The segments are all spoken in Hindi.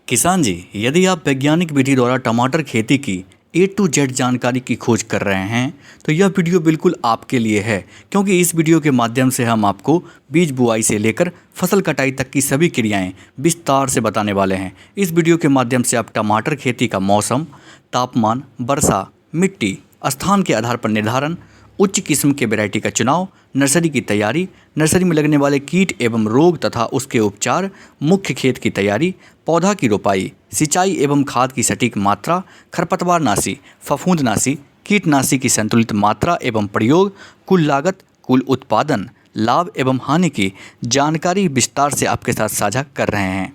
किसान जी, यदि आप वैज्ञानिक विधि द्वारा टमाटर खेती की ए टू जेड जानकारी की खोज कर रहे हैं तो यह वीडियो बिल्कुल आपके लिए है। क्योंकि इस वीडियो के माध्यम से हम आपको बीज बुआई से लेकर फसल कटाई तक की सभी क्रियाएं विस्तार से बताने वाले हैं। इस वीडियो के माध्यम से आप टमाटर खेती का मौसम, तापमान, वर्षा, मिट्टी, स्थान के आधार पर निर्धारण, उच्च किस्म के वैरायटी का चुनाव, नर्सरी की तैयारी, नर्सरी में लगने वाले कीट एवं रोग तथा उसके उपचार, मुख्य खेत की तैयारी, पौधा की रोपाई, सिंचाई एवं खाद की सटीक मात्रा, खरपतवारनाशी, फफूंदनाशी, कीटनाशी की संतुलित मात्रा एवं प्रयोग, कुल लागत, कुल उत्पादन, लाभ एवं हानि की जानकारी विस्तार से आपके साथ साझा कर रहे हैं।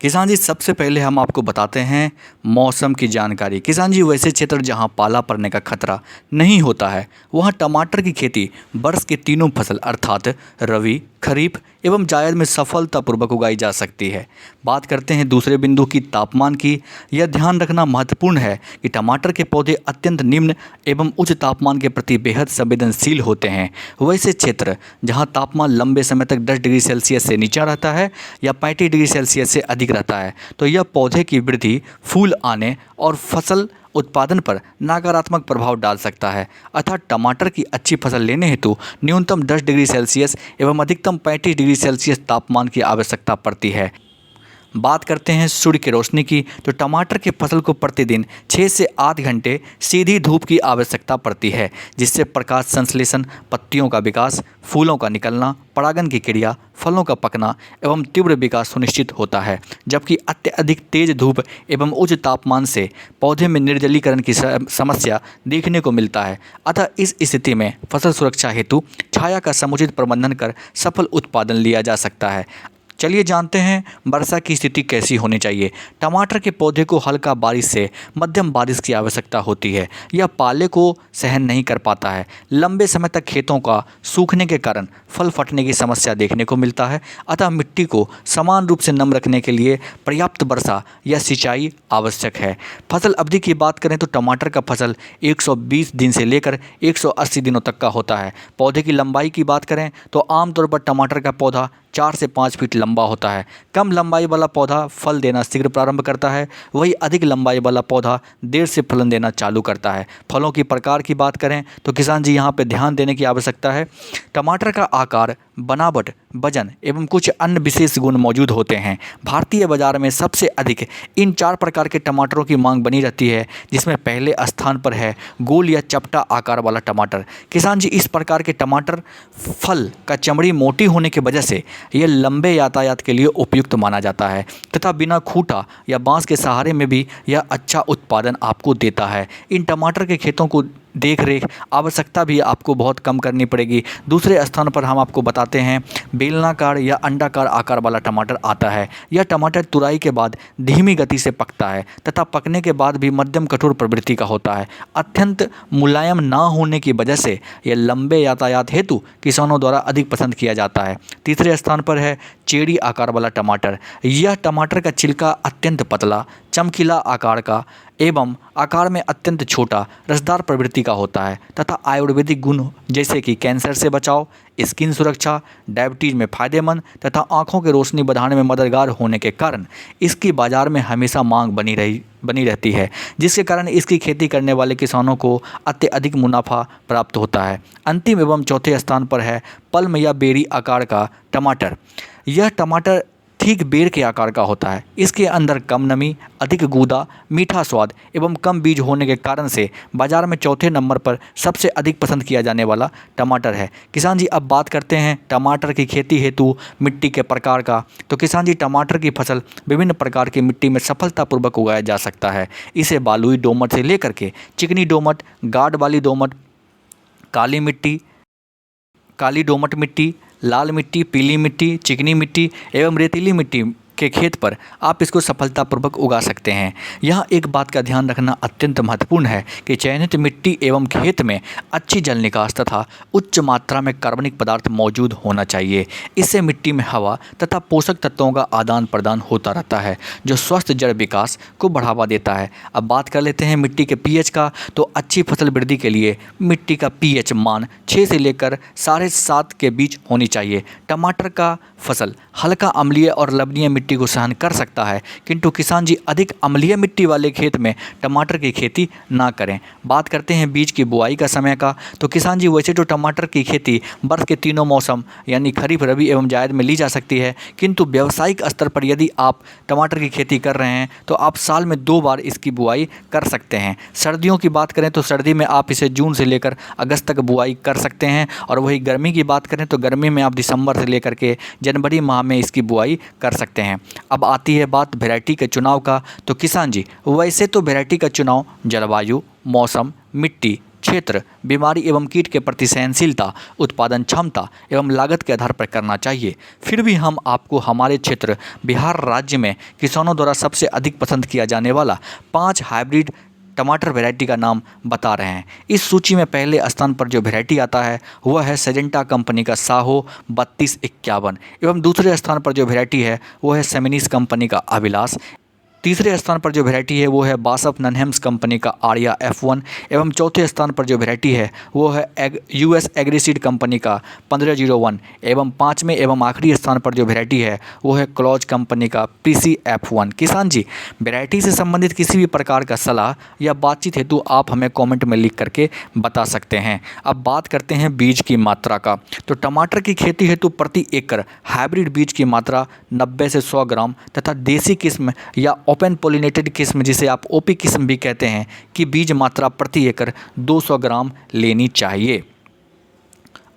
किसान जी, सबसे पहले हम आपको बताते हैं मौसम की जानकारी। किसान जी, वैसे क्षेत्र जहां पाला पड़ने का खतरा नहीं होता है वहां टमाटर की खेती वर्ष के तीनों फसल अर्थात रबी, खरीफ एवं जायद में सफलतापूर्वक उगाई जा सकती है। बात करते हैं दूसरे बिंदु की, तापमान की। यह ध्यान रखना महत्वपूर्ण है कि टमाटर के पौधे अत्यंत निम्न एवं उच्च तापमान के प्रति बेहद संवेदनशील होते हैं। वैसे क्षेत्र जहां तापमान लंबे समय तक 10 डिग्री सेल्सियस से नीचा रहता है या 35 डिग्री सेल्सियस से अधिक रहता है तो यह पौधे की वृद्धि, फूल आने और फसल उत्पादन पर नकारात्मक प्रभाव डाल सकता है। अर्थात टमाटर की अच्छी फसल लेने हेतु न्यूनतम 10 डिग्री सेल्सियस एवं अधिकतम 35 डिग्री सेल्सियस तापमान की आवश्यकता पड़ती है। बात करते हैं सूर्य की रोशनी की, तो टमाटर की फसल को प्रतिदिन 6 से 8 घंटे सीधी धूप की आवश्यकता पड़ती है, जिससे प्रकाश संश्लेषण, पत्तियों का विकास, फूलों का निकलना, परागण की क्रिया, फलों का पकना एवं तीव्र विकास सुनिश्चित होता है। जबकि अत्यधिक तेज धूप एवं उच्च तापमान से पौधे में निर्जलीकरण की समस्या देखने को मिलता है। अतः इस स्थिति में फसल सुरक्षा हेतु छाया का समुचित प्रबंधन कर सफल उत्पादन लिया जा सकता है। चलिए जानते हैं वर्षा की स्थिति कैसी होनी चाहिए। टमाटर के पौधे को हल्का बारिश से मध्यम बारिश की आवश्यकता होती है। यह पाले को सहन नहीं कर पाता है। लंबे समय तक खेतों का सूखने के कारण फल फटने की समस्या देखने को मिलता है। अतः मिट्टी को समान रूप से नम रखने के लिए पर्याप्त वर्षा या सिंचाई आवश्यक है। फसल अवधि की बात करें तो टमाटर का फसल 120 दिन से लेकर 180 दिनों तक का होता है। पौधे की लंबाई की बात करें तो आमतौर पर टमाटर का पौधा 4 से 5 फीट लंबा होता है। कम लंबाई वाला पौधा फल देना शीघ्र प्रारंभ करता है, वही अधिक लंबाई वाला पौधा देर से फलन देना चालू करता है। फलों की प्रकार की बात करें तो किसान जी यहाँ पे ध्यान देने की आवश्यकता है। टमाटर का आकार, बनावट, वजन एवं कुछ अन्य विशेष गुण मौजूद होते हैं। भारतीय बाजार में सबसे अधिक इन 4 प्रकार के टमाटरों की मांग बनी रहती है, जिसमें पहले स्थान पर है गोल या चपटा आकार वाला टमाटर। किसान जी, इस प्रकार के टमाटर फल का चमड़ी मोटी होने की वजह से यह लंबे यातायात के लिए उपयुक्त माना जाता है तथा बिना खूंटा या बांस के सहारे में भी यह अच्छा उत्पादन आपको देता है। इन टमाटर के खेतों को देख रेख आवश्यकता भी आपको बहुत कम करनी पड़ेगी। दूसरे स्थान पर हम आपको बताते हैं बेलनाकार या अंडाकार आकार वाला टमाटर आता है। यह टमाटर तुराई के बाद धीमी गति से पकता है तथा पकने के बाद भी मध्यम कठोर प्रवृत्ति का होता है। अत्यंत मुलायम ना होने की वजह से यह लंबे यातायात हेतु किसानों द्वारा अधिक पसंद किया जाता है। तीसरे स्थान पर है चेरी आकार वाला टमाटर। यह टमाटर का छिलका अत्यंत पतला, चमकीला आकार का एवं आकार में अत्यंत छोटा, रसदार प्रवृत्ति का होता है तथा आयुर्वेदिक गुण जैसे कि कैंसर से बचाव, स्किन सुरक्षा, डायबिटीज में फायदेमंद तथा आँखों की रोशनी बढ़ाने में मददगार होने के कारण इसकी बाजार में हमेशा मांग बनी रहती है, जिसके कारण इसकी खेती करने वाले किसानों को अत्यधिक मुनाफा प्राप्त होता है। अंतिम एवं चौथे स्थान पर है पल्म या बेरी आकार का टमाटर। यह टमाटर ठीक बेर के आकार का होता है। इसके अंदर कम नमी, अधिक गूदा, मीठा स्वाद एवं कम बीज होने के कारण से बाजार में चौथे नंबर पर सबसे अधिक पसंद किया जाने वाला टमाटर है। किसान जी, अब बात करते हैं टमाटर की खेती हेतु मिट्टी के प्रकार का। तो किसान जी, टमाटर की फसल विभिन्न प्रकार की मिट्टी में सफलतापूर्वक उगाया जा सकता है। इसे बालुई दोमट से लेकर के चिकनी दोमट, गाढ़ वाली दोमट, काली दोमट मिट्टी, लाल मिट्टी, पीली मिट्टी, चिकनी मिट्टी एवं रेतीली मिट्टी के खेत पर आप इसको सफलतापूर्वक उगा सकते हैं। यहाँ एक बात का ध्यान रखना अत्यंत महत्वपूर्ण है कि चयनित मिट्टी एवं खेत में अच्छी जल निकास तथा उच्च मात्रा में कार्बनिक पदार्थ मौजूद होना चाहिए। इससे मिट्टी में हवा तथा पोषक तत्वों का आदान प्रदान होता रहता है, जो स्वस्थ जड़ विकास को बढ़ावा देता है। अब बात कर लेते हैं मिट्टी के पीएच का। तो अच्छी फसल वृद्धि के लिए मिट्टी का पीएच मान 6 से लेकर 7.5 के बीच होनी चाहिए। टमाटर का फसल हल्का अम्लीय और लवणीय मिट्टी मिट्टी को सहन कर सकता है, किंतु किसान जी अधिक अम्लीय मिट्टी वाले खेत में टमाटर की खेती ना करें। बात करते हैं बीज की बुआई का समय का, तो किसान जी वैसे तो टमाटर की खेती वर्ष के तीनों मौसम यानी खरीफ, रबी एवं जायद में ली जा सकती है, किंतु व्यावसायिक स्तर पर यदि आप टमाटर की खेती कर रहे हैं तो आप साल में 2 बार इसकी बुआई कर सकते हैं। सर्दियों की बात करें तो सर्दी में आप इसे जून से लेकर अगस्त तक बुआई कर सकते हैं, और वही गर्मी की बात करें तो गर्मी में आप दिसंबर से लेकर के जनवरी माह में इसकी बुआई कर सकते हैं। अब आती है बात वैरायटी के चुनाव का, तो किसान जी वैसे तो वैरायटी का चुनाव जलवायु, मौसम, मिट्टी, क्षेत्र, बीमारी एवं कीट के प्रति सहनशीलता, उत्पादन क्षमता एवं लागत के आधार पर करना चाहिए। फिर भी हम आपको हमारे क्षेत्र बिहार राज्य में किसानों द्वारा सबसे अधिक पसंद किया जाने वाला 5 हाइब्रिड टमाटर वैरायटी का नाम बता रहे हैं। इस सूची में पहले स्थान पर जो वैरायटी आता है वह है सिजेंटा कंपनी का साहो 3251 एवं दूसरे स्थान पर जो वैरायटी है वो है सेमिनिस कंपनी का अभिलाष। तीसरे स्थान पर जो वैरायटी है वो है बासफ ननहेम्स कंपनी का आर्या F1 एवं चौथे स्थान पर जो वैरायटी है वो है US एग्रीसीड कंपनी का 1501 एवं पाँचवें एवं आखिरी स्थान पर जो वैरायटी है वो है क्लॉज कंपनी का PC F1। किसान जी वैरायटी से संबंधित किसी भी प्रकार का सलाह या बातचीत हेतु आप हमें कॉमेंट में लिख करके बता सकते हैं। अब बात करते हैं बीज की मात्रा का, तो टमाटर की खेती हेतु प्रति एकड़ हाइब्रिड बीज की मात्रा 90 से 100 ग्राम तथा देसी किस्म या ओपन पोलिनेटेड किस्म जिसे आप ओपी किस्म भी कहते हैं कि बीज मात्रा प्रति एकड़ 200 ग्राम लेनी चाहिए।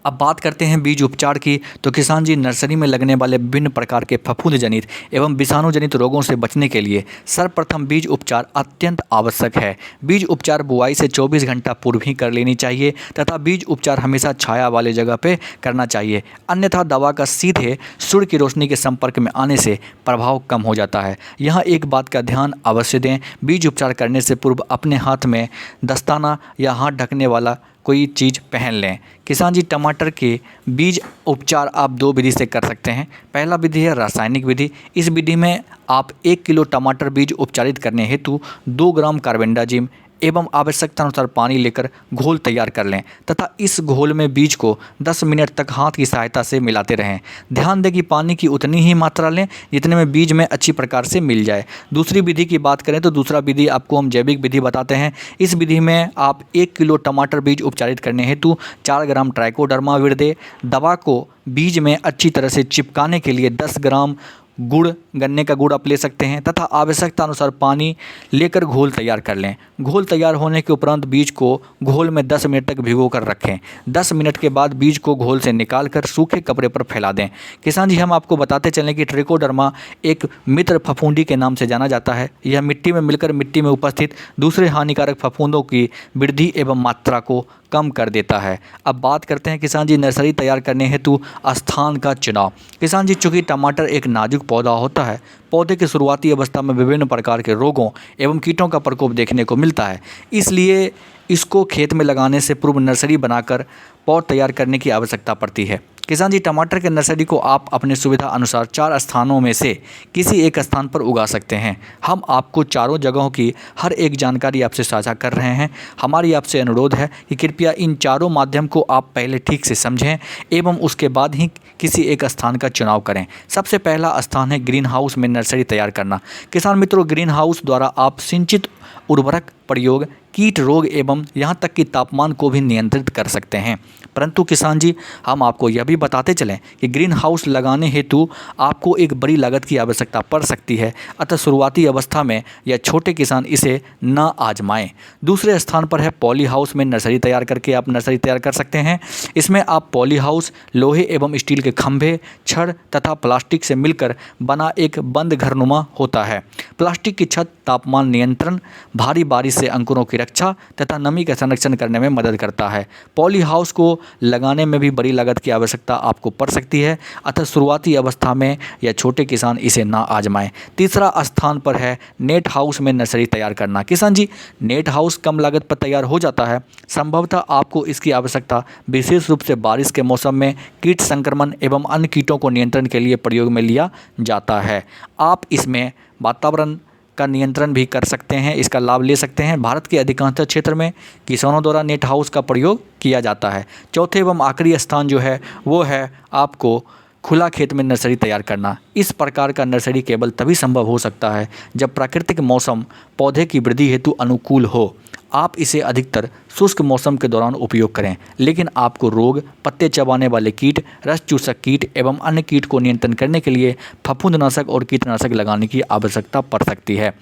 अब बात करते हैं बीज उपचार की, तो किसान जी नर्सरी में लगने वाले विभिन्न प्रकार के फफूंद जनित एवं विषाणु जनित रोगों से बचने के लिए सर्वप्रथम बीज उपचार अत्यंत आवश्यक है। बीज उपचार बुआई से 24 घंटा पूर्व ही कर लेनी चाहिए तथा बीज उपचार हमेशा छाया वाले जगह पे करना चाहिए, अन्यथा दवा का सीधे सूर्य की रोशनी के संपर्क में आने से प्रभाव कम हो जाता है। यहाँ एक बात का ध्यान अवश्य दें, बीज उपचार करने से पूर्व अपने हाथ में दस्ताना या हाथ ढकने वाला कोई चीज़ पहन लें। किसान जी टमाटर के बीज उपचार आप 2 विधि से कर सकते हैं। पहला विधि है रासायनिक विधि। इस विधि में आप 1 किलो टमाटर बीज उपचारित करने हेतु 2 ग्राम कार्बेंडाजिम एवं आवश्यकता अनुसार पानी लेकर घोल तैयार कर लें तथा इस घोल में बीज को 10 मिनट तक हाथ की सहायता से मिलाते रहें। ध्यान दें कि पानी की उतनी ही मात्रा लें जितने में बीज में अच्छी प्रकार से मिल जाए। दूसरी विधि की बात करें तो दूसरा विधि आपको हम जैविक विधि बताते हैं। इस विधि में आप 1 किलो टमाटर बीज उपचारित करने हेतु 4 ग्राम ट्राइकोडर्मा विरदे दवा को बीज में अच्छी तरह से चिपकाने के लिए 10 ग्राम गुड़, गन्ने का गुड़ आप ले सकते हैं तथा आवश्यकता अनुसार पानी लेकर घोल तैयार कर लें। घोल तैयार होने के उपरांत बीज को घोल में 10 मिनट तक भिगो कर रखें। 10 मिनट के बाद बीज को घोल से निकाल कर सूखे कपड़े पर फैला दें। किसान जी हम आपको बताते चलें कि ट्राइकोडर्मा एक मित्र फफूंदी के नाम से जाना जाता है। यह मिट्टी में मिलकर मिट्टी में उपस्थित दूसरे हानिकारक फफूंदों की वृद्धि एवं मात्रा को कम कर देता है। अब बात करते हैं किसान जी नर्सरी तैयार करने हेतु स्थान का चुनाव। किसान जी चूँकि टमाटर एक नाजुक पौधा होता है, पौधे की शुरुआती अवस्था में विभिन्न प्रकार के रोगों एवं कीटों का प्रकोप देखने को मिलता है, इसलिए इसको खेत में लगाने से पूर्व नर्सरी बनाकर पॉट तैयार करने की आवश्यकता पड़ती है। किसान जी टमाटर के नर्सरी को आप अपने सुविधा अनुसार 4 स्थानों में से किसी एक स्थान पर उगा सकते हैं। हम आपको चारों जगहों की हर एक जानकारी आपसे साझा कर रहे हैं। हमारी आपसे अनुरोध है कि कृपया इन चारों माध्यम को आप पहले ठीक से समझें एवं उसके बाद ही किसी एक स्थान का चुनाव करें। सबसे पहला स्थान है ग्रीन हाउस में नर्सरी तैयार करना। किसान मित्रों ग्रीन हाउस द्वारा आप सिंचित उर्वरक प्रयोग, कीट रोग एवं यहाँ तक कि तापमान को भी नियंत्रित कर सकते हैं। परंतु किसान जी हम आपको यह भी बताते चलें कि ग्रीन हाउस लगाने हेतु आपको एक बड़ी लागत की आवश्यकता पड़ सकती है, अतः शुरुआती अवस्था में यह छोटे किसान इसे न आजमाएं। दूसरे स्थान पर है पॉली हाउस में नर्सरी तैयार करके आप नर्सरी तैयार कर सकते हैं। इसमें आप पॉली हाउस लोहे एवं स्टील के खंभे, छड़ तथा प्लास्टिक से मिलकर बना एक बंद घरनुमा होता है। प्लास्टिक की छत तापमान नियंत्रण, भारी बारिश से अंकुरों की रक्षा तथा नमी का संरक्षण करने में मदद करता है। पॉली हाउस को लगाने में भी बड़ी लागत की आवश्यकता आपको पड़ सकती है, अतः शुरुआती अवस्था में या छोटे किसान इसे ना आजमाएं। तीसरा स्थान पर है नेट हाउस में नर्सरी तैयार करना। किसान जी नेट हाउस कम लागत पर तैयार हो जाता है। संभवतः आपको इसकी आवश्यकता विशेष रूप से बारिश के मौसम में कीट संक्रमण एवं अन्य कीटों को नियंत्रण के लिए प्रयोग में लिया जाता है। आप इसमें वातावरण का नियंत्रण भी कर सकते हैं, इसका लाभ ले सकते हैं। भारत के अधिकांश क्षेत्र में किसानों द्वारा नेट हाउस का प्रयोग किया जाता है। चौथे एवं आखिरी स्थान जो है वो है आपको खुला खेत में नर्सरी तैयार करना। इस प्रकार का नर्सरी केवल तभी संभव हो सकता है जब प्राकृतिक मौसम पौधे की वृद्धि हेतु अनुकूल हो। आप इसे अधिकतर शुष्क मौसम के दौरान उपयोग करें, लेकिन आपको रोग, पत्ते चबाने वाले कीट, रस चूसक कीट एवं अन्य कीट को नियंत्रण करने के लिए फफूंदनाशक और कीटनाशक लगाने की आवश्यकता पड़ सकती है।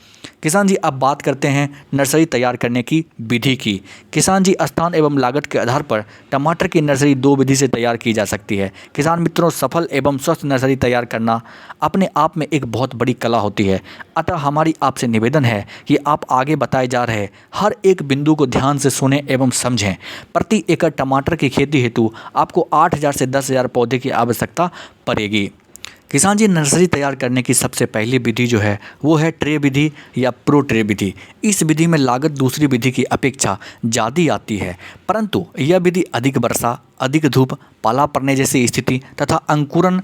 किसान जी, अब बात करते हैं नर्सरी तैयार करने की विधि की। किसान जी, स्थान एवं लागत के आधार पर टमाटर की नर्सरी दो विधि से तैयार की जा सकती है। किसान मित्रों, सफल एवं स्वस्थ नर्सरी तैयार करना अपने आप में एक बहुत बड़ी कला होती है। अतः हमारी आपसे निवेदन है कि आप आगे बताए जा रहे हर एक बिंदु को ध्यान से सुनें एवं समझें। प्रति एकड़ टमाटर की खेती हेतु आपको 8,000 से 10,000 पौधे की आवश्यकता पड़ेगी। किसान जी, नर्सरी तैयार करने की सबसे पहली विधि जो है वो है ट्रे विधि या प्रो ट्रे विधि। इस विधि में लागत दूसरी विधि की अपेक्षा ज़्यादा आती है, परंतु यह विधि अधिक वर्षा, अधिक धूप, पाला पड़ने जैसी स्थिति तथा अंकुरन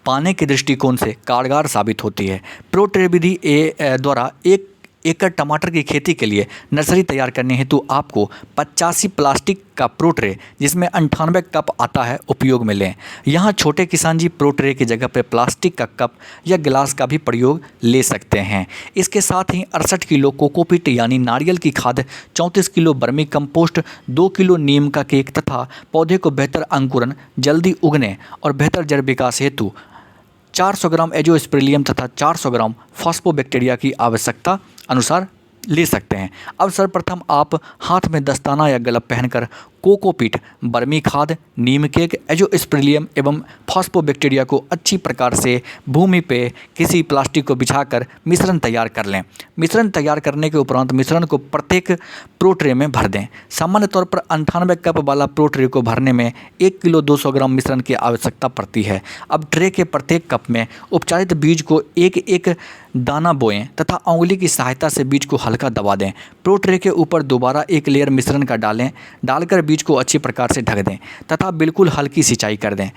पाने के दृष्टिकोण से कारगर साबित होती है। प्रो ट्रे विधि द्वारा 1 एकड़ टमाटर की खेती के लिए नर्सरी तैयार करने हेतु आपको 85 प्लास्टिक का प्रो ट्रे, जिसमें 98 कप आता है, उपयोग में लें। यहाँ छोटे किसान जी प्रो ट्रे की जगह पर प्लास्टिक का कप या गिलास का भी प्रयोग ले सकते हैं। इसके साथ ही 68 किलो कोकोपीट यानी नारियल की खाद, 34 किलो बर्मी कंपोस्ट, 2 किलो नीम का केक तथा पौधे को बेहतर अंकुरन, जल्दी उगने और बेहतर जड़ विकास हेतु 400 ग्राम एजोस्पेरिलियम तथा 400 ग्राम फॉस्फोबैक्टीरिया की आवश्यकता अनुसार ले सकते हैं। अब सर्वप्रथम आप हाथ में दस्ताना या ग्लव पहनकर कोकोपीट, बर्मी खाद, नीम केक, एजोस्पेरिलियम एवं फॉस्फोबैक्टीरिया को अच्छी प्रकार से भूमि पे किसी प्लास्टिक को बिछाकर मिश्रण तैयार कर लें। मिश्रण तैयार करने के उपरांत मिश्रण को प्रत्येक प्रो ट्रे में भर दें। सामान्य तौर पर 98 कप वाला प्रो ट्रे को भरने में 1 किलो 200 ग्राम मिश्रण की आवश्यकता पड़ती है। अब ट्रे के प्रत्येक कप में उपचारित बीज को एक एक दाना बोएं तथा उंगली की सहायता से बीज को हल्का दबा दें। प्रो ट्रे के ऊपर दोबारा एक लेयर मिश्रण का डालकर बीज को अच्छी प्रकार से ढक दें तथा बिल्कुल हल्की सिंचाई कर दें।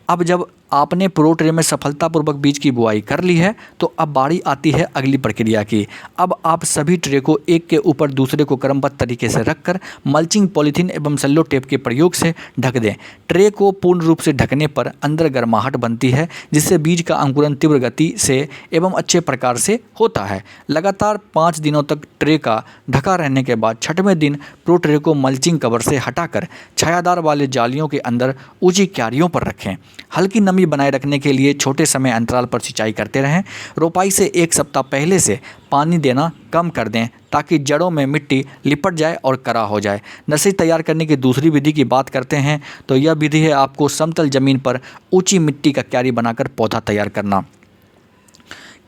अब जब आपने प्रो ट्रे में सफलतापूर्वक बीज की बुआई कर ली है तो अब बारी आती है अगली प्रक्रिया की। अब आप सभी ट्रे को एक के ऊपर दूसरे को क्रमबद्ध तरीके से रखकर मल्चिंग पॉलीथीन एवं सेलो टेप के प्रयोग से ढक दें। ट्रे को पूर्ण रूप से ढकने पर अंदर गर्माहट बनती है, जिससे बीज का अंकुरन तीव्र गति से एवं अच्छे प्रकार से होता है। लगातार 5 दिनों तक ट्रे का ढका रहने के बाद 6वें दिन प्रो ट्रे को मल्चिंग कवर से हटाकर छायादार वाले जालियों के अंदर ऊंची क्यारियों पर रखें। हल्की नमी बनाए रखने के लिए छोटे समय अंतराल पर सिंचाई करते रहें। रोपाई से 1 सप्ताह पहले से पानी देना कम कर दें ताकि जड़ों में मिट्टी लिपट जाए और कड़ा हो जाए। नर्सरी तैयार करने की दूसरी विधि की बात करते हैं तो यह विधि है आपको समतल जमीन पर ऊंची मिट्टी का क्यारी बनाकर पौधा तैयार करना।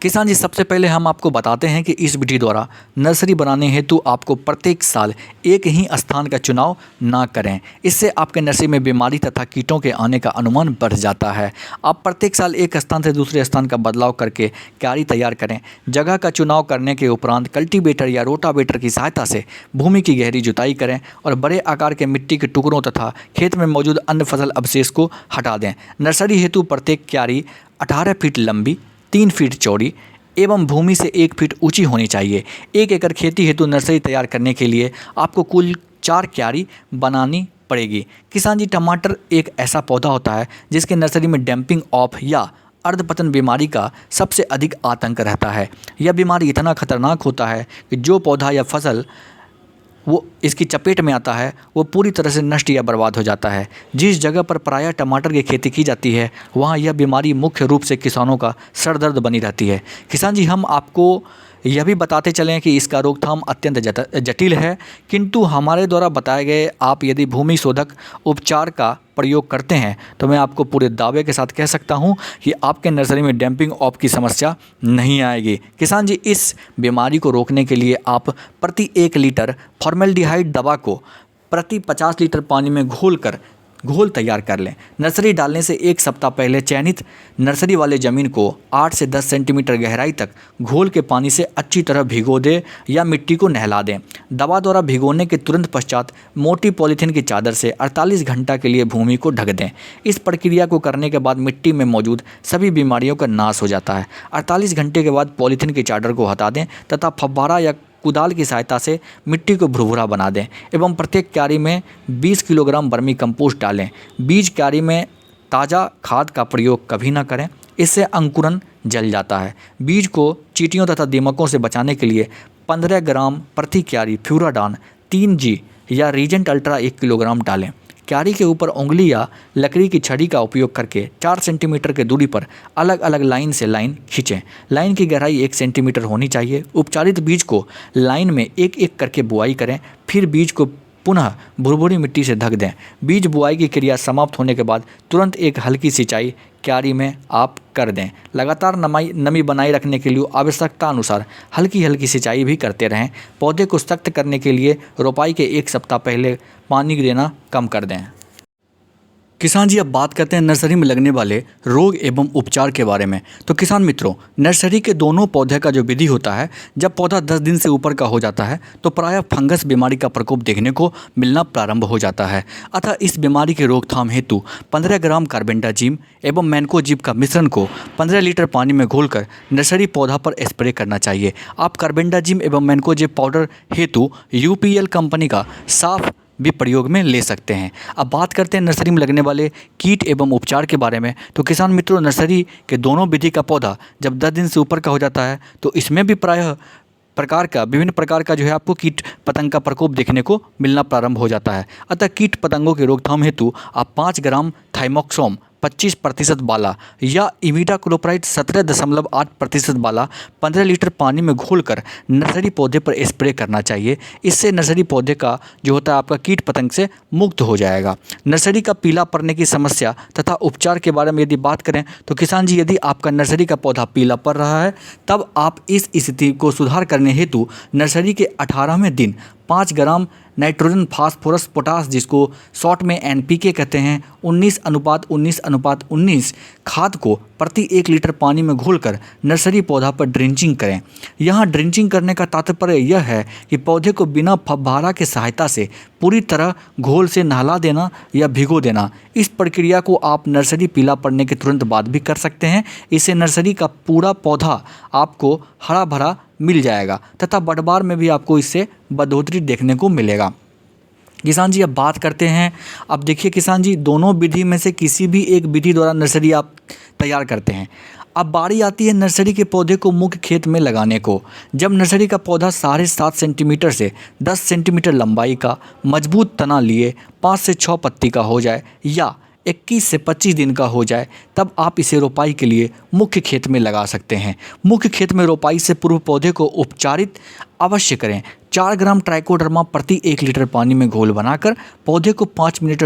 किसान जी, सबसे पहले हम आपको बताते हैं कि इस विधि द्वारा नर्सरी बनाने हेतु आपको प्रत्येक साल एक ही स्थान का चुनाव ना करें। इससे आपके नर्सरी में बीमारी तथा कीटों के आने का अनुमान बढ़ जाता है। आप प्रत्येक साल एक स्थान से दूसरे स्थान का बदलाव करके क्यारी तैयार करें। जगह का चुनाव करने के उपरांत कल्टीवेटर या रोटावेटर की सहायता से भूमि की गहरी जुताई करें और बड़े आकार के मिट्टी के टुकड़ों तथा खेत में मौजूद अन्य फसल अवशेष को हटा दें। नर्सरी हेतु प्रत्येक क्यारी 18 फीट लंबी, 3 फीट चौड़ी एवं भूमि से 1 फीट ऊंची होनी चाहिए। 1 एकड़ खेती हेतु नर्सरी तैयार करने के लिए आपको कुल 4 क्यारी बनानी पड़ेगी। किसान जी, टमाटर एक ऐसा पौधा होता है जिसके नर्सरी में डैम्पिंग ऑफ या अर्धपतन बीमारी का सबसे अधिक आतंक रहता है। यह बीमारी इतना खतरनाक होता है कि जो पौधा या फसल वो इसकी चपेट में आता है वो पूरी तरह से नष्ट या बर्बाद हो जाता है। जिस जगह पर प्रायः टमाटर की खेती की जाती है वहाँ यह बीमारी मुख्य रूप से किसानों का सर दर्द बनी रहती है। किसान जी, हम आपको यह भी बताते चलें कि इसका रोकथाम अत्यंत जटिल है, किंतु हमारे द्वारा बताए गए आप यदि भूमि शोधक उपचार का प्रयोग करते हैं तो मैं आपको पूरे दावे के साथ कह सकता हूं कि आपके नर्सरी में डैम्पिंग ऑफ की समस्या नहीं आएगी। किसान जी, इस बीमारी को रोकने के लिए आप प्रति 1 लीटर फॉर्मेल्डिहाइड दवा को प्रति 50 लीटर पानी में घोल तैयार कर लें। नर्सरी डालने से 1 सप्ताह पहले चयनित नर्सरी वाले ज़मीन को 8 से 10 सेंटीमीटर गहराई तक घोल के पानी से अच्छी तरह भिगो दें या मिट्टी को नहला दें। दवा द्वारा भिगोने के तुरंत पश्चात मोटी पॉलीथीन की चादर से 48 घंटा के लिए भूमि को ढक दें। इस प्रक्रिया को करने के बाद मिट्टी में मौजूद सभी बीमारियों का नाश हो जाता है। 48 घंटे के बाद पॉलीथीन की चादर को हटा दें तथा फव्वारा या कुदाल की सहायता से मिट्टी को भुरभुरा बना दें एवं प्रत्येक क्यारी में 20 किलोग्राम वर्मी कंपोस्ट डालें। बीज क्यारी में ताज़ा खाद का प्रयोग कभी ना करें, इससे अंकुरन जल जाता है। बीज को चींटियों तथा दीमकों से बचाने के लिए 15 ग्राम प्रति क्यारी फ्यूराडान 3G या रीजेंट अल्ट्रा 1 किलोग्राम डालें। क्यारी के ऊपर उंगली या लकड़ी की छड़ी का उपयोग करके 4 सेंटीमीटर की दूरी पर अलग अलग लाइन से लाइन खींचें। लाइन की गहराई 1 सेंटीमीटर होनी चाहिए। उपचारित बीज को लाइन में एक एक करके बुआई करें, फिर बीज को पुनः भुरभुरी मिट्टी से ढक दें। बीज बुआई की क्रिया समाप्त होने के बाद तुरंत एक हल्की सिंचाई क्यारी में आप कर दें। लगातार नमी बनाए रखने के लिए आवश्यकता अनुसार हल्की हल्की सिंचाई भी करते रहें। पौधे को सख्त करने के लिए रोपाई के 1 सप्ताह पहले पानी देना कम कर दें। किसान जी, अब बात करते हैं नर्सरी में लगने वाले रोग एवं उपचार के बारे में। तो किसान मित्रों, नर्सरी के दोनों पौधे का जो विधि होता है, जब पौधा 10 दिन से ऊपर का हो जाता है तो प्रायः फंगस बीमारी का प्रकोप देखने को मिलना प्रारंभ हो जाता है। अतः इस बीमारी के रोकथाम हेतु 15 ग्राम कार्बेंडाजिम एवं मैनकोजिब का मिश्रण को 15 लीटर पानी में घोलकर नर्सरी पौधा पर स्प्रे करना चाहिए। आप कार्बेंडाजिम एवं मैनकोजिब पाउडर हेतु UPL कंपनी का साफ भी प्रयोग में ले सकते हैं। अब बात करते हैं नर्सरी में लगने वाले कीट एवं उपचार के बारे में। तो किसान मित्रों, नर्सरी के दोनों विधि का पौधा जब 10 दिन से ऊपर का हो जाता है तो इसमें भी प्रायः विभिन्न प्रकार का जो है आपको कीट पतंग का प्रकोप देखने को मिलना प्रारंभ हो जाता है। अतः कीट पतंगों के रोकथाम हेतु आप 5 ग्राम थाइमोक्सोम 25% बाला या इमिडाक्लोप्राइड 17.8% बाला 15 लीटर पानी में घोलकर नर्सरी पौधे पर स्प्रे करना चाहिए। इससे नर्सरी पौधे का जो होता है आपका कीट पतंग से मुक्त हो जाएगा। नर्सरी का पीला पड़ने की समस्या तथा उपचार के बारे में यदि बात करें तो किसान जी, यदि आपका नर्सरी का पौधा पीला पड़ रहा है तब आप इस स्थिति को सुधार करने हेतु नर्सरी के 18वें दिन 5 ग्राम नाइट्रोजन फास्फोरस पोटास, जिसको शॉर्ट में NPK कहते हैं, 19:19:19 खाद को प्रति 1 लीटर पानी में घोलकर नर्सरी पौधा पर ड्रिंचिंग करें। यहाँ ड्रिंचिंग करने का तात्पर्य यह है कि पौधे को बिना फव्वारा की सहायता से पूरी तरह घोल से नहला देना या भिगो देना। इस प्रक्रिया को आप नर्सरी पीला पड़ने के तुरंत बाद भी कर सकते हैं। इससे नर्सरी का पूरा पौधा आपको हरा भरा मिल जाएगा तथा बढ़वार में भी आपको इससे बढ़ोतरी देखने को मिलेगा। किसान जी, अब बात करते हैं, अब देखिए किसान जी, दोनों विधि में से किसी भी एक विधि द्वारा नर्सरी आप तैयार करते हैं। अब बारी आती है नर्सरी के पौधे को मुख्य खेत में लगाने को। जब नर्सरी का पौधा 7.5 सेंटीमीटर से 10 सेंटीमीटर लंबाई का मजबूत तना लिए 5 से 6 पत्ती का हो जाए या 21 से 25 दिन का हो जाए, तब आप इसे रोपाई के लिए मुख्य खेत में लगा सकते हैं। मुख्य खेत में रोपाई से पूर्व पौधे को उपचारित अवश्य करें। 4 ग्राम ट्राइकोडर्मा प्रति 1 लीटर पानी में घोल बनाकर पौधे को 5 मिनट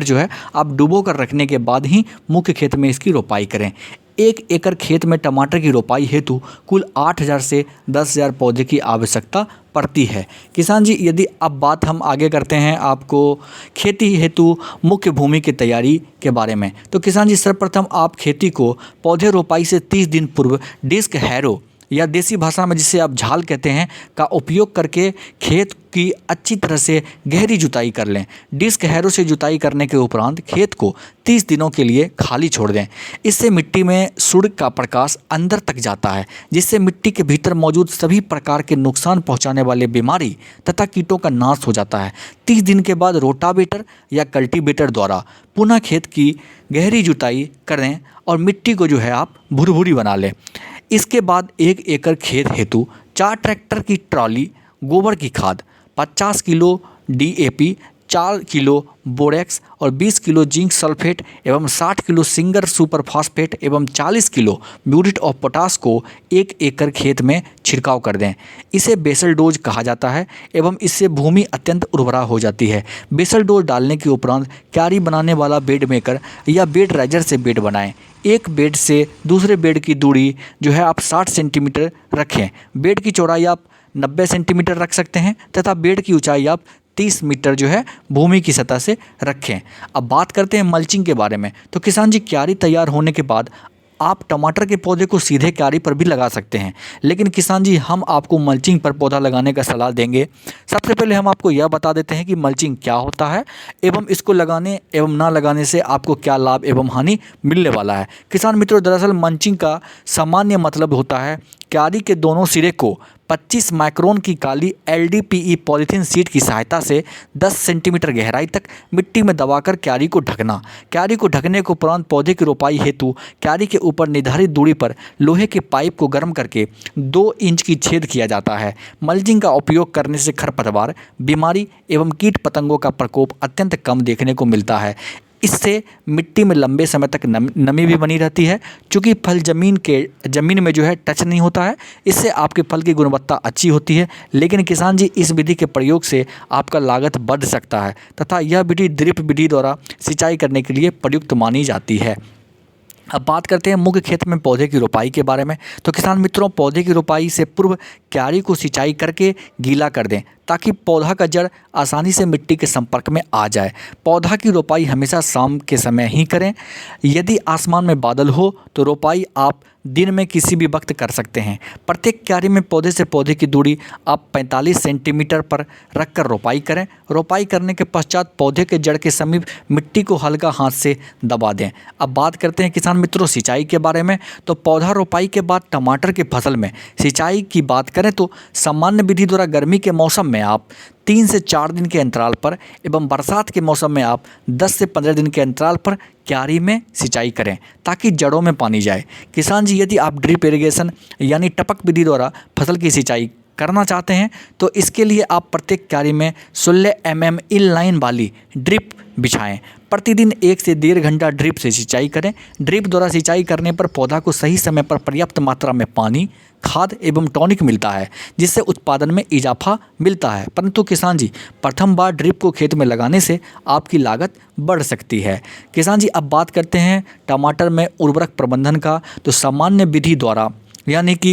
जो है आप डुबो कर रखने के बाद ही मुख्य खेत में इसकी रोपाई करें। 1 एकड़ खेत में टमाटर की रोपाई हेतु कुल 8,000 से 10,000 पौधे की आवश्यकता पड़ती है। किसान जी, यदि अब बात हम आगे करते हैं आपको खेती हेतु मुख्य भूमि की तैयारी के बारे में, तो किसान जी, सर्वप्रथम आप खेती को पौधे रोपाई से 30 दिन पूर्व डिस्क हैरो या देसी भाषा में जिसे आप झाल कहते हैं का उपयोग करके खेत की अच्छी तरह से गहरी जुताई कर लें। डिस्क हैरो से जुताई करने के उपरांत खेत को 30 दिनों के लिए खाली छोड़ दें। इससे मिट्टी में सूर्य का प्रकाश अंदर तक जाता है, जिससे मिट्टी के भीतर मौजूद सभी प्रकार के नुकसान पहुंचाने वाले बीमारी तथा कीटों का नाश हो जाता है। 30 दिन के बाद रोटावेटर या कल्टीवेटर द्वारा पुनः खेत की गहरी जुताई करें और मिट्टी को जो है आप भुरभुरी बना लें। इसके बाद 1 एकड़ खेत हेतु 4 ट्रैक्टर की ट्रॉली गोबर की खाद, 50 किलो DAP, 4 किलो बोरेक्स और 20 किलो जिंक सल्फेट एवं 60 किलो सिंगर सुपर फास्फेट एवं 40 किलो म्यूरेट ऑफ पोटास को 1 एकड़ खेत में छिड़काव कर दें। इसे बेसल डोज कहा जाता है एवं इससे भूमि अत्यंत उर्वरा हो जाती है। बेसल डोज डालने के उपरांत क्यारी बनाने वाला बेड मेकर या बेड राइजर से बेड बनाएं। एक बेड से दूसरे बेड की दूरी जो है आप 60 सेंटीमीटर रखें। बेड की चौड़ाई आप 90 सेंटीमीटर रख सकते हैं तथा बेड की ऊंचाई आप 30 मीटर जो है भूमि की सतह से रखें। अब बात करते हैं मल्चिंग के बारे में। तो किसान जी, क्यारी तैयार होने के बाद आप टमाटर के पौधे को सीधे क्यारी पर भी लगा सकते हैं, लेकिन किसान जी, हम आपको मल्चिंग पर पौधा लगाने का सलाह देंगे। सबसे पहले हम आपको यह बता देते हैं कि मल्चिंग क्या होता है एवं इसको लगाने एवं ना लगाने से आपको क्या लाभ एवं हानि मिलने वाला है। किसान मित्रों, दरअसल मल्चिंग का सामान्य मतलब होता है क्यारी के दोनों सिरे को 25 माइक्रोन की काली LDPE पॉलीथीन शीट की सहायता से 10 सेंटीमीटर गहराई तक मिट्टी में दबाकर क्यारी को ढकना। क्यारी को ढकने के उपरांत पौधे की रोपाई हेतु क्यारी के ऊपर निर्धारित दूरी पर लोहे के पाइप को गर्म करके 2 इंच की छेद किया जाता है। मल्चिंग का उपयोग करने से खरपतवार, बीमारी एवं कीट पतंगों का प्रकोप अत्यंत कम देखने को मिलता है। इससे मिट्टी में लंबे समय तक नमी भी बनी रहती है। चूँकि फल ज़मीन में जो है टच नहीं होता है, इससे आपके फल की गुणवत्ता अच्छी होती है। लेकिन किसान जी, इस विधि के प्रयोग से आपका लागत बढ़ सकता है तथा यह विधि ड्रिप विधि द्वारा सिंचाई करने के लिए प्रयुक्त मानी जाती है। अब बात करते हैं मुख्य खेत में पौधे की रोपाई के बारे में। तो किसान मित्रों, पौधे की रोपाई से पूर्व क्यारी को सिंचाई करके गीला कर दें ताकि पौधा का जड़ आसानी से मिट्टी के संपर्क में आ जाए। पौधा की रोपाई हमेशा शाम के समय ही करें। यदि आसमान में बादल हो तो रोपाई आप दिन में किसी भी वक्त कर सकते हैं। प्रत्येक क्यारी में पौधे से पौधे की दूरी आप 45 सेंटीमीटर पर रखकर रोपाई करें। रोपाई करने के पश्चात पौधे के जड़ के समीप मिट्टी को हल्का हाथ से दबा दें। अब बात करते हैं किसान मित्रों सिंचाई के बारे में। तो पौधा रोपाई के बाद टमाटर की फसल में सिंचाई की बात करें तो सामान्य विधि द्वारा गर्मी के मौसम में आप 3 से 4 दिन के अंतराल पर एवं बरसात के मौसम में आप 10 से 15 दिन के अंतराल पर क्यारी में सिंचाई करें ताकि जड़ों में पानी जाए। किसान जी, यदि आप ड्रिप इरिगेशन यानी टपक विधि द्वारा फसल की सिंचाई करना चाहते हैं तो इसके लिए आप प्रत्येक क्यारी में 16 mm इनलाइन वाली ड्रिप बिछाएं। प्रतिदिन 1 से 1.5 घंटा ड्रिप से सिंचाई करें। ड्रिप द्वारा सिंचाई करने पर पौधा को सही समय पर पर्याप्त मात्रा में पानी, खाद एवं टॉनिक मिलता है, जिससे उत्पादन में इजाफा मिलता है। परंतु किसान जी, प्रथम बार ड्रिप को खेत में लगाने से आपकी लागत बढ़ सकती है। किसान जी, अब बात करते हैं टमाटर में उर्वरक प्रबंधन का। तो सामान्य विधि द्वारा यानी कि